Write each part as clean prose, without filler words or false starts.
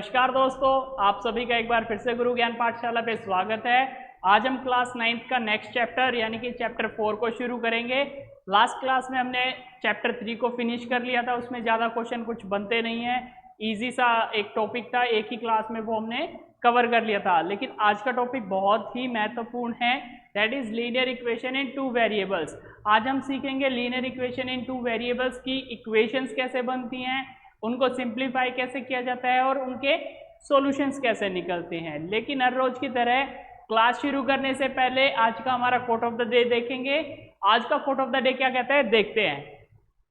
नमस्कार दोस्तों, आप सभी का एक बार फिर से गुरु ज्ञान पाठशाला पे स्वागत है। आज हम क्लास 9th का नेक्स्ट चैप्टर यानी कि चैप्टर 4 को शुरू करेंगे। लास्ट क्लास में हमने चैप्टर 3 को फिनिश कर लिया था, उसमें ज़्यादा क्वेश्चन कुछ बनते नहीं हैं, ईजी सा एक टॉपिक था, एक ही क्लास में वो हमने कवर कर लिया था। लेकिन आज का टॉपिक बहुत ही महत्वपूर्ण है, that is linear equation in 2 variables. आज हम सीखेंगे लीनियर इक्वेशन इन 2 वेरिएबल्स की इक्वेशंस कैसे बनती हैं, उनको सिंप्लीफाई कैसे किया जाता है और उनके सॉल्यूशंस कैसे निकलते हैं। लेकिन हर रोज की तरह क्लास शुरू करने से पहले आज का हमारा कोट ऑफ द डे देखेंगे। आज का कोट ऑफ द डे क्या कहता है, देखते हैं।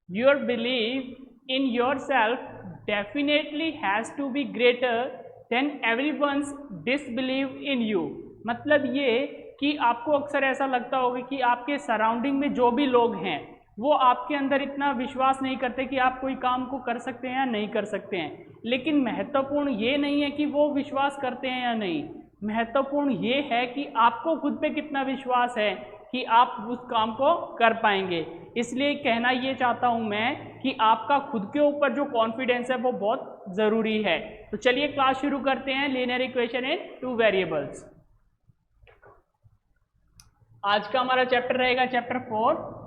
Your believe in yourself definitely has to be greater than everyone's disbelieve in you. मतलब ये कि आपको अक्सर ऐसा लगता होगा कि आपके सराउंडिंग में जो भी लोग हैं वो आपके अंदर इतना विश्वास नहीं करते कि आप कोई काम को कर सकते हैं या नहीं कर सकते हैं। लेकिन महत्वपूर्ण ये नहीं है कि वो विश्वास करते हैं या नहीं, महत्वपूर्ण ये है कि आपको खुद पे कितना विश्वास है कि आप उस काम को कर पाएंगे। इसलिए कहना ये चाहता हूँ मैं कि आपका खुद के ऊपर जो कॉन्फिडेंस है वो बहुत ज़रूरी है। तो चलिए क्लास शुरू करते हैं, लीनियर इक्वेशन इन 2 वेरिएबल्स। आज का हमारा चैप्टर रहेगा chapter 4,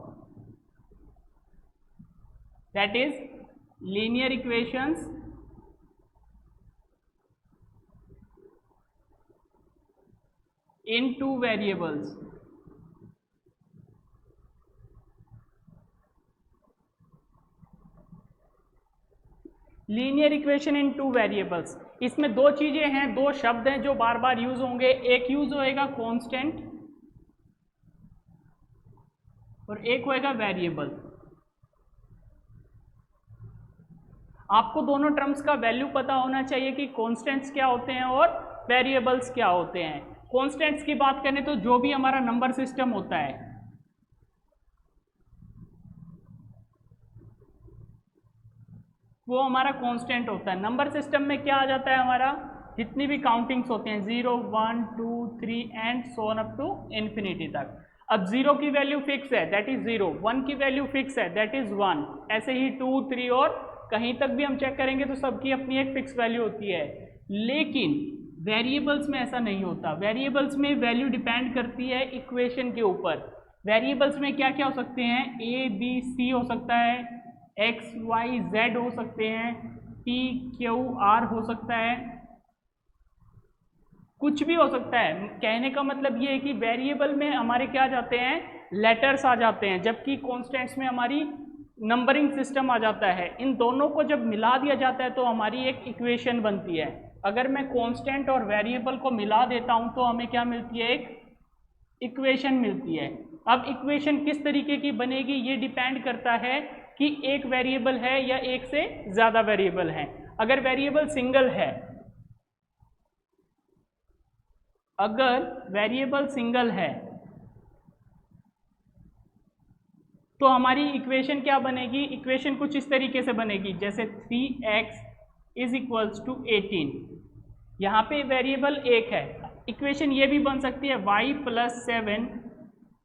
that is linear equations in 2 variables। Linear equation in 2 variables, इसमें दो चीजें हैं, दो शब्द हैं जो बार बार यूज होंगे। एक यूज होएगा कांस्टेंट और एक होएगा वेरिएबल। आपको दोनों टर्म्स का वैल्यू पता होना चाहिए कि कांस्टेंट्स क्या होते हैं और वेरिएबल्स क्या होते हैं। कांस्टेंट्स की बात करें तो जो भी हमारा नंबर सिस्टम होता है, वो हमारा कांस्टेंट होता है। नंबर सिस्टम में क्या आ जाता है, हमारा जितनी भी काउंटिंग्स होती हैं 0 1 2 3 and so on up to infinity तक। अब 0 की वैल्यू फिक्स है, दैट इज 0, 1 की वैल्यू फिक्स है, दैट इज 1, ऐसे ही 2 3 और कहीं तक भी हम चेक करेंगे तो सबकी अपनी एक फिक्स वैल्यू होती है। लेकिन वेरिएबल्स में ऐसा नहीं होता। वेरिएबल्स में वैल्यू डिपेंड करती है इक्वेशन के ऊपर। वेरिएबल्स में क्या क्या हो सकते हैं, ए बी सी हो सकता है, एक्स वाई जेड हो सकते हैं, पी क्यू आर हो सकता है, कुछ भी हो सकता है। कहने का मतलब ये है कि वेरिएबल में हमारे क्या जाते हैं, लेटर्स आ जाते हैं, जबकि कॉन्स्टेंट्स में हमारी नंबरिंग सिस्टम आ जाता है। इन दोनों को जब मिला दिया जाता है तो हमारी एक इक्वेशन बनती है। अगर मैं कांस्टेंट और वेरिएबल को मिला देता हूं तो हमें क्या मिलती है, एक इक्वेशन मिलती है। अब इक्वेशन किस तरीके की बनेगी ये डिपेंड करता है कि एक वेरिएबल है या एक से ज्यादा वेरिएबल है। अगर वेरिएबल सिंगल है, अगर वेरिएबल सिंगल है तो हमारी इक्वेशन क्या बनेगी, इक्वेशन कुछ इस तरीके से बनेगी, जैसे 3x इज इक्वल्स टू 18। यहाँ पे वेरिएबल एक है। इक्वेशन ये भी बन सकती है y plus 7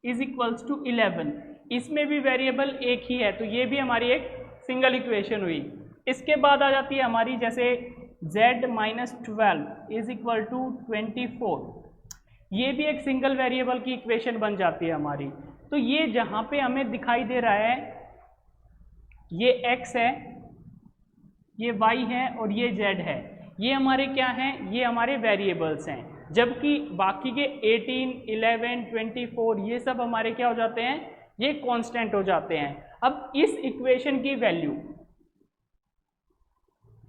is equals to 11। इसमें भी वेरिएबल एक ही है, तो ये भी हमारी एक सिंगल इक्वेशन हुई। इसके बाद आ जाती है हमारी जैसे z minus 12 is equal to 24। ये भी एक सिंगल वेरिएबल की इक्वेशन बन जाती है हमारी। तो ये जहां पे हमें दिखाई दे रहा है, ये x है, ये y है और ये z है, ये हमारे क्या हैं, ये हमारे वेरिएबल्स हैं। जबकि बाकी के 18 11 24 ये सब हमारे क्या हो जाते हैं, ये कांस्टेंट हो जाते हैं। अब इस इक्वेशन की वैल्यू,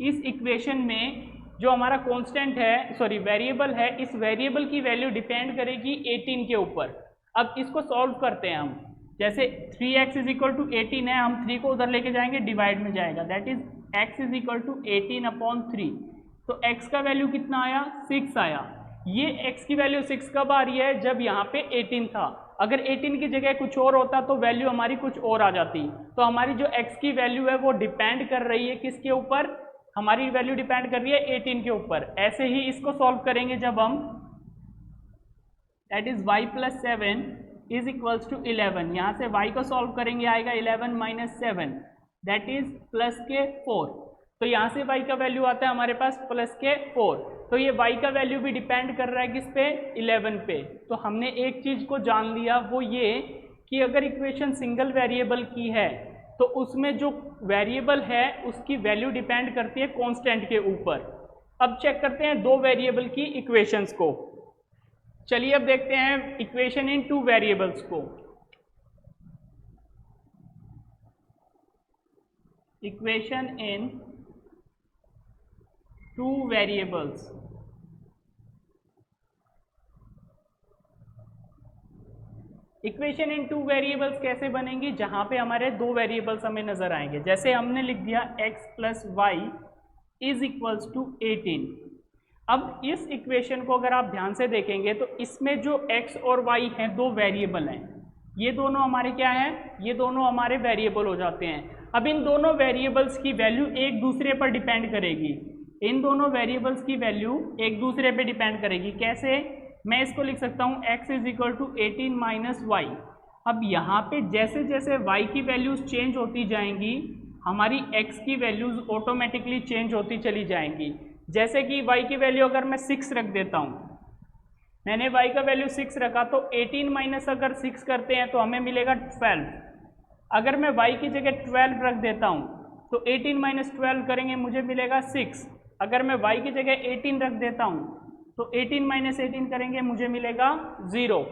इस इक्वेशन में जो हमारा कांस्टेंट है, सॉरी वेरिएबल है, इस वेरिएबल की वैल्यू डिपेंड करेगी 18 के ऊपर। अब इसको सॉल्व करते हैं हम, जैसे 3x इज इक्वल टू 18 है, हम 3 को उधर लेके जाएंगे, डिवाइड में जाएगा, that is x is equal to 18 upon 3। तो x का वैल्यू कितना आया, 6 आया। ये x की वैल्यू 6 कब आ रही है, जब यहाँ पे 18 था। अगर 18 की जगह कुछ और होता तो वैल्यू हमारी कुछ और आ जाती। तो हमारी जो x की वैल्यू है वो डिपेंड कर रही है किसके ऊपर, हमारी वैल्यू डिपेंड कर रही है 18 के ऊपर। ऐसे ही इसको सॉल्व करेंगे जब हम, that is y plus 7 is equals to 11। यहाँ से y को सॉल्व करेंगे, आएगा 11 माइनस 7, दैट इज प्लस के 4। तो यहाँ से y का वैल्यू आता है हमारे पास प्लस के 4, तो ये y का वैल्यू भी डिपेंड कर रहा है किस पे, 11 पे। तो हमने एक चीज को जान लिया, वो ये कि अगर इक्वेशन सिंगल वेरिएबल की है तो उसमें जो वेरिएबल है उसकी वैल्यू डिपेंड करती है कांस्टेंट के ऊपर। अब चेक करते हैं दो वेरिएबल की इक्वेशंस को। चलिए अब देखते हैं इक्वेशन इन टू वेरिएबल्स को। Equation in two variables. Equation in two variables कैसे बनेंगी, जहां पे हमारे दो वेरिएबल्स हमें नजर आएंगे। जैसे हमने लिख दिया x plus y is equals to 18। अब इस इक्वेशन को अगर आप ध्यान से देखेंगे तो इसमें जो x और y हैं दो वेरिएबल हैं, ये दोनों हमारे क्या हैं, ये दोनों हमारे वेरिएबल हो जाते हैं। अब इन दोनों वेरिएबल्स की वैल्यू एक दूसरे पर डिपेंड करेगी, इन दोनों वेरिएबल्स की वैल्यू एक दूसरे पे डिपेंड करेगी। कैसे, मैं इसको लिख सकता हूँ x is equal to 18 minus y. अब यहाँ पे जैसे जैसे y की वैल्यूज चेंज होती जाएंगी हमारी x की वैल्यूज ऑटोमेटिकली चेंज होती चली जाएंगी। जैसे कि y की वैल्यू अगर मैं 6 रख देता हूँ, मैंने y का वैल्यू 6 रखा तो 18 माइनस अगर 6 करते हैं तो हमें मिलेगा 12। अगर मैं y की जगह 12 रख देता हूँ तो 18 माइनस 12 करेंगे मुझे मिलेगा 6। अगर मैं y की जगह 18 रख देता हूँ तो 18 माइनस 18 करेंगे मुझे मिलेगा 0।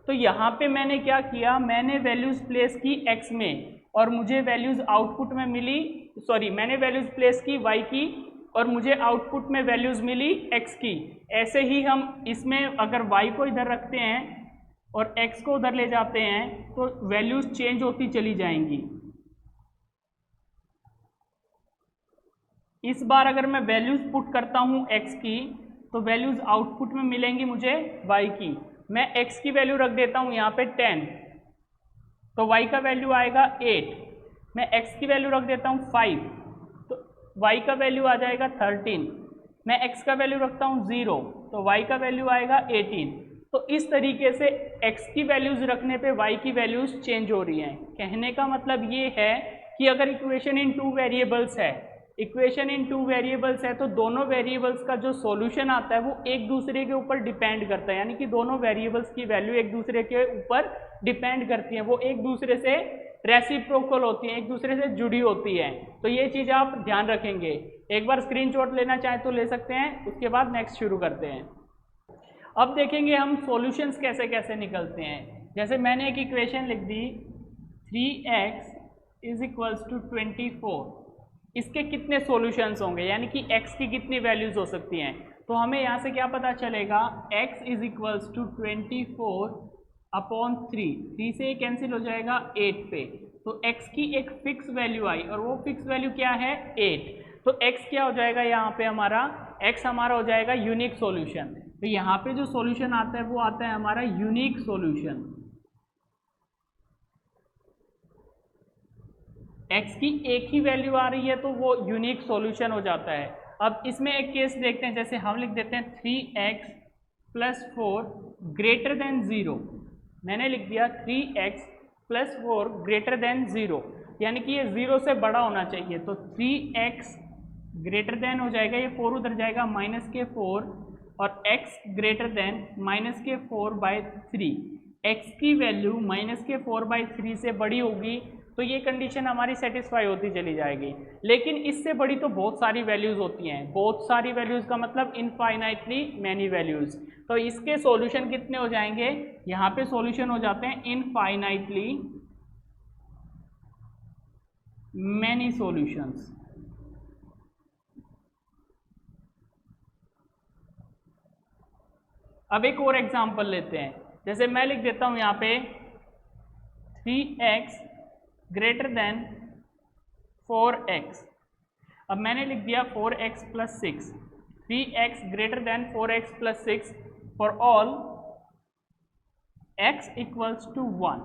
तो यहाँ पे मैंने क्या किया, मैंने वैल्यूज प्लेस की x में और मुझे वैल्यूज आउटपुट में मिली, सॉरी मैंने वैल्यूज प्लेस की y की और मुझे आउटपुट में वैल्यूज मिली x की। ऐसे ही हम इसमें अगर y को इधर रखते हैं और x को उधर ले जाते हैं तो वैल्यूज चेंज होती चली जाएंगी। इस बार अगर मैं वैल्यूज पुट करता हूँ x की तो वैल्यूज आउटपुट में मिलेंगी मुझे y की। मैं x की वैल्यू रख देता हूँ यहाँ पे 10, तो y का वैल्यू आएगा 8। मैं x की वैल्यू रख देता हूँ 5, तो y का वैल्यू आ जाएगा 13। मैं x का वैल्यू रखता हूँ 0, तो y का वैल्यू आएगा 18। तो इस तरीके से x की वैल्यूज रखने पे y की वैल्यूज चेंज हो रही हैं। कहने का मतलब ये है कि अगर इक्वेशन इन टू वेरिएबल्स है, इक्वेशन इन टू वेरिएबल्स है तो दोनों वेरिएबल्स का जो सॉल्यूशन आता है वो एक दूसरे के ऊपर डिपेंड करता है, यानी कि दोनों वेरिएबल्स की वैल्यू एक दूसरे के ऊपर डिपेंड करती हैं, वो एक दूसरे से रेसिप्रोकल होती हैं, एक दूसरे से जुड़ी होती हैं। तो ये चीज़ आप ध्यान रखेंगे। एक बार स्क्रीनशॉट लेना चाहें तो ले सकते हैं, उसके बाद नेक्स्ट शुरू करते हैं। अब देखेंगे हम सॉल्यूशंस कैसे कैसे निकलते हैं। जैसे मैंने एक इक्वेशन लिख दी 3x इज इक्वल्स टू 24, इसके कितने सॉल्यूशंस होंगे, यानी कि x की कितनी वैल्यूज हो सकती हैं। तो हमें यहाँ से क्या पता चलेगा, x is equals to 24 upon 3 से कैंसिल हो जाएगा 8 पे, तो x की एक फिक्स वैल्यू आई और वो फिक्स वैल्यू क्या है 8। तो x क्या हो जाएगा यहाँ पे हमारा, x हमारा हो जाएगा यूनिक सॉल्यूशन। तो यहाँ पे जो सॉल्यूशन आता है वो आता है हमारा यूनिक सॉल्यूशन। x की एक ही वैल्यू आ रही है तो वो यूनिक सॉल्यूशन हो जाता है। अब इसमें एक केस देखते हैं, जैसे हम लिख देते हैं 3x प्लस 4 ग्रेटर देन 0। मैंने लिख दिया 3x प्लस 4 ग्रेटर देन 0, यानी कि ये 0 से बड़ा होना चाहिए। तो 3x ग्रेटर देन हो जाएगा, ये 4 उधर जाएगा माइनस के 4 और x ग्रेटर देन माइनस के 4/3। x की वैल्यू माइनस के 4/3 से बड़ी होगी तो ये कंडीशन हमारी सेटिस्फाई होती चली जाएगी। लेकिन इससे बड़ी तो बहुत सारी वैल्यूज होती हैं, बहुत सारी वैल्यूज का मतलब इनफाइनाइटली मैनी वैल्यूज। तो इसके सॉल्यूशन कितने हो जाएंगे, यहाँ पे सॉल्यूशन हो जाते हैं इनफाइनाइटली मैनी सॉल्यूशंस। अब एक और एग्जांपल लेते हैं, जैसे मैं लिख देता हूँ यहाँ पे 3x ग्रेटर देन 4x। अब मैंने लिख दिया 4x plus 6, 3x greater than 4x plus 6 for all x equals to 1।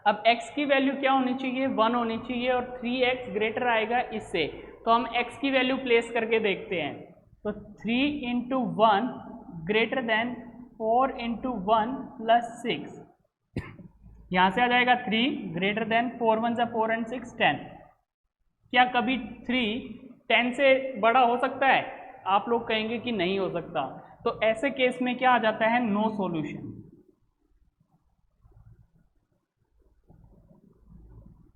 अब x की वैल्यू क्या होनी चाहिए, 1 होनी चाहिए और 3x ग्रेटर आएगा इससे, तो हम x की वैल्यू प्लेस करके देखते हैं। तो 3 into 1 greater than 4 into 1 plus 6, यहाँ से आ जाएगा 3 ग्रेटर देन 4 1 4 एंड 6 10। क्या कभी 3 10 से बड़ा हो सकता है? आप लोग कहेंगे कि नहीं हो सकता। तो ऐसे केस में क्या आ जाता है? No solution.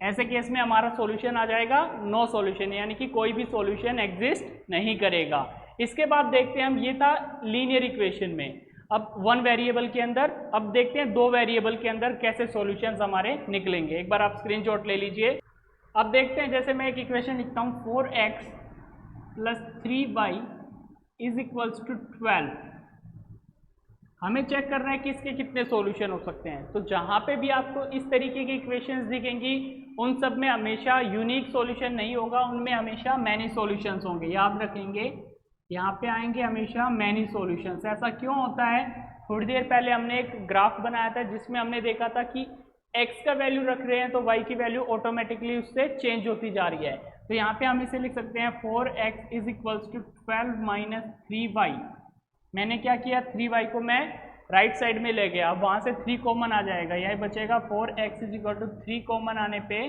ऐसे केस में हमारा सॉल्यूशन आ जाएगा नो सॉल्यूशन, यानी कि कोई भी सॉल्यूशन एग्जिस्ट नहीं करेगा। इसके बाद देखते हैं हम, ये था लीनियर इक्वेशन में। अब 1 वेरिएबल के अंदर, अब देखते हैं 2 वेरिएबल के अंदर कैसे सॉल्यूशंस हमारे निकलेंगे। एक बार आप स्क्रीनशॉट ले लीजिए। अब देखते हैं, जैसे मैं एक इक्वेशन लिखता हूँ 4x + 3y = 12। हमें चेक करना है कि इसके कितने सॉल्यूशन हो सकते हैं। तो जहाँ पे भी आपको इस तरीके की इक्वेशंस दिखेंगी, उन सब में हमेशा यूनिक सॉल्यूशन नहीं होगा, उनमें हमेशा मैनी सॉल्यूशंस होंगे। याद रखेंगे, यहाँ पे आएंगे हमेशा मैनी सॉल्यूशंस। ऐसा क्यों होता है? थोड़ी देर पहले हमने एक ग्राफ बनाया था जिसमें हमने देखा था कि x का वैल्यू रख रहे हैं तो y की वैल्यू ऑटोमेटिकली उससे चेंज होती जा रही है। तो यहाँ पे हम इसे लिख सकते हैं 4x = 12 - 3y। मैंने क्या किया, 3y को मैं राइट साइड में ले गया, अब वहाँ से 3 कॉमन आ जाएगा, यही बचेगा 4x = 3 कॉमन आने पे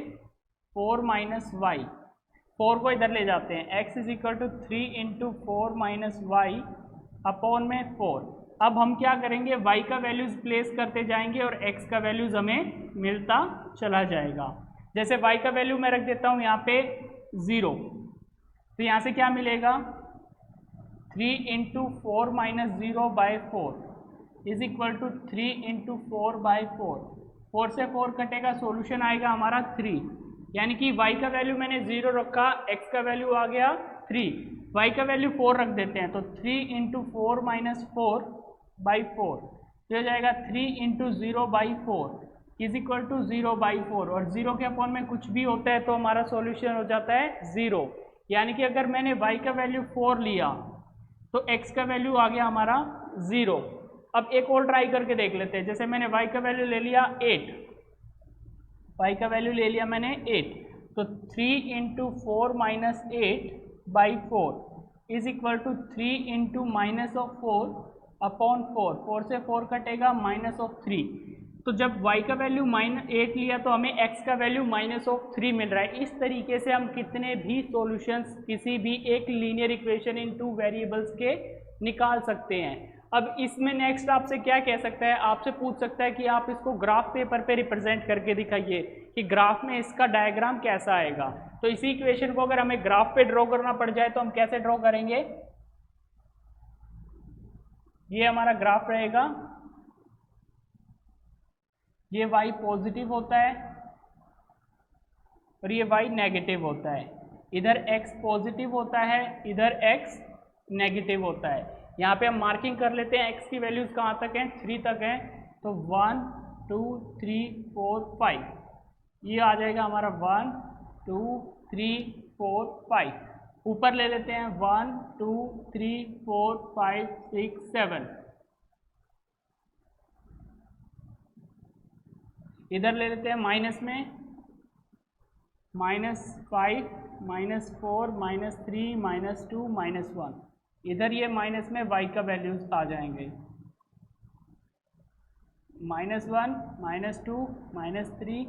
4 - y, 4 को इधर ले जाते हैं, x = 3 × 4 - y अपॉन में 4। अब हम क्या करेंगे, y का वैल्यूज प्लेस करते जाएंगे और x का वैल्यूज हमें मिलता चला जाएगा। जैसे y का वैल्यू मैं रख देता हूँ यहाँ पे 0, तो यहाँ से क्या मिलेगा, 3 × 4 - 0/4 = 3 × 4/4। 4 से 4 कटेगा, सॉल्यूशन आएगा हमारा 3, यानी कि y का वैल्यू मैंने 0 रखा, x का वैल्यू आ गया 3, y का वैल्यू 4 रख देते हैं, तो 3 × 4 - 4/4 तो हो जाएगा 3 × 0/4 = 0/4। और 0 के अपॉन में कुछ भी होता है तो हमारा सॉल्यूशन हो जाता है 0। यानी कि अगर मैंने y का वैल्यू 4 लिया तो x का वैल्यू आ गया हमारा 0। अब एक और ट्राई करके देख लेते हैं। जैसे मैंने y का वैल्यू ले लिया 8, y का वैल्यू ले लिया मैंने 8, तो 3 × 4 - 8/4 = 3 × -4/4। 4 से 4 कटेगा, -3। तो जब y का वैल्यू -8 लिया तो हमें x का वैल्यू -3 मिल रहा है। इस तरीके से हम कितने भी सॉल्यूशंस किसी भी एक लीनियर इक्वेशन इन 2 वेरिएबल्स के निकाल सकते हैं। अब इसमें नेक्स्ट आपसे क्या कह सकता है, आपसे पूछ सकता है कि आप इसको ग्राफ पेपर पे रिप्रेजेंट करके दिखाइए कि ग्राफ में इसका डायग्राम कैसा आएगा। तो इसी इक्वेशन को अगर हमें ग्राफ पे ड्रॉ करना पड़ जाए तो हम कैसे ड्रॉ करेंगे, ये हमारा ग्राफ रहेगा, ये y पॉजिटिव होता है और ये y नेगेटिव होता है। इधर x पॉजिटिव होता है, इधर x नेगेटिव होता है। यहाँ पे हम मार्किंग कर लेते हैं, x की वैल्यूज कहाँ तक हैं, 3 तक हैं, तो 1 2 3 4 5 ये आ जाएगा हमारा 1 2 3 4 5। ऊपर ले लेते हैं 1 2 3 4 5 6 7, इधर ले लेते हैं माइनस में, -5 -4 -3 -2 -1, इधर ये माइनस में y का वैल्यूज आ जाएंगे, -1 -2 -3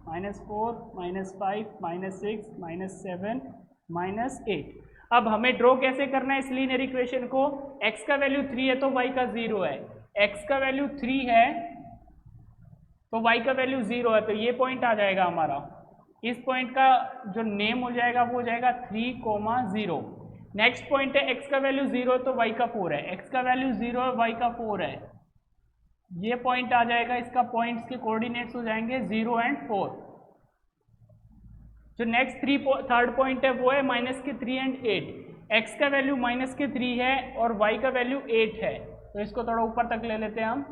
-4 -5 -6 -7 -8। अब हमें ड्रॉ कैसे करना है इस लीनियर इक्वेशन को, x का वैल्यू 3 है तो y का 0 है, x का वैल्यू 3 है तो y का वैल्यू 0 है, तो ये पॉइंट आ जाएगा हमारा। इस पॉइंट का जो नेम हो जाएगा वो हो जाएगा 3, 0। नेक्स्ट पॉइंट है x का वैल्यू 0 है तो y का 4 है, x का वैल्यू 0 है y का 4 है, ये पॉइंट आ जाएगा, इसका पॉइंट्स के कोऑर्डिनेट्स हो जाएंगे 0 और 4। जो नेक्स्ट थर्ड पॉइंट है वो है -3 और 8, x का वैल्यू -3 है और y का वैल्यू 8 है, तो इसको थोड़ा ऊपर तक ले लेते हैं हम,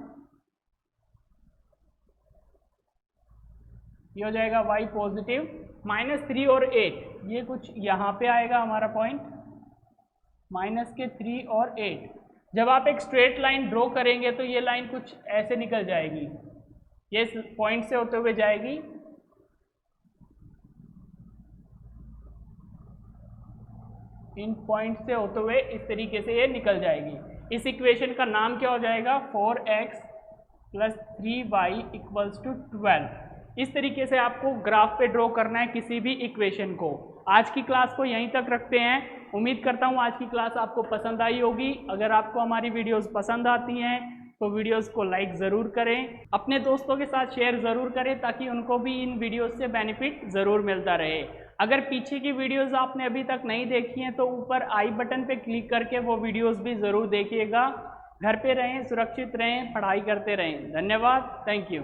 ये हो जाएगा y पॉजिटिव, -3 और 8 ये कुछ यहाँ पे आएगा हमारा पॉइंट, -3 और 8। जब आप एक स्ट्रेट लाइन ड्रॉ करेंगे तो ये लाइन कुछ ऐसे निकल जाएगी, ये इस पॉइंट से होते हुए जाएगी, इन पॉइंट से होते हुए इस तरीके से ये निकल जाएगी। इस इक्वेशन का नाम क्या हो जाएगा, 4x + 3y = 12। इस तरीके से आपको ग्राफ पे ड्रॉ करना है किसी भी इक्वेशन को। आज की क्लास को यहीं तक रखते हैं। उम्मीद करता हूँ आज की क्लास आपको पसंद आई होगी। अगर आपको हमारी वीडियोस पसंद आती हैं तो वीडियोस को लाइक ज़रूर करें, अपने दोस्तों के साथ शेयर ज़रूर करें ताकि उनको भी इन वीडियोस से बेनिफिट ज़रूर मिलता रहे। अगर पीछे की वीडियोस आपने अभी तक नहीं देखी हैं तो ऊपर आई बटन पे क्लिक करके वो वीडियोस भी ज़रूर देखिएगा। घर पे रहें, सुरक्षित रहें, पढ़ाई करते रहें। धन्यवाद, थैंक यू।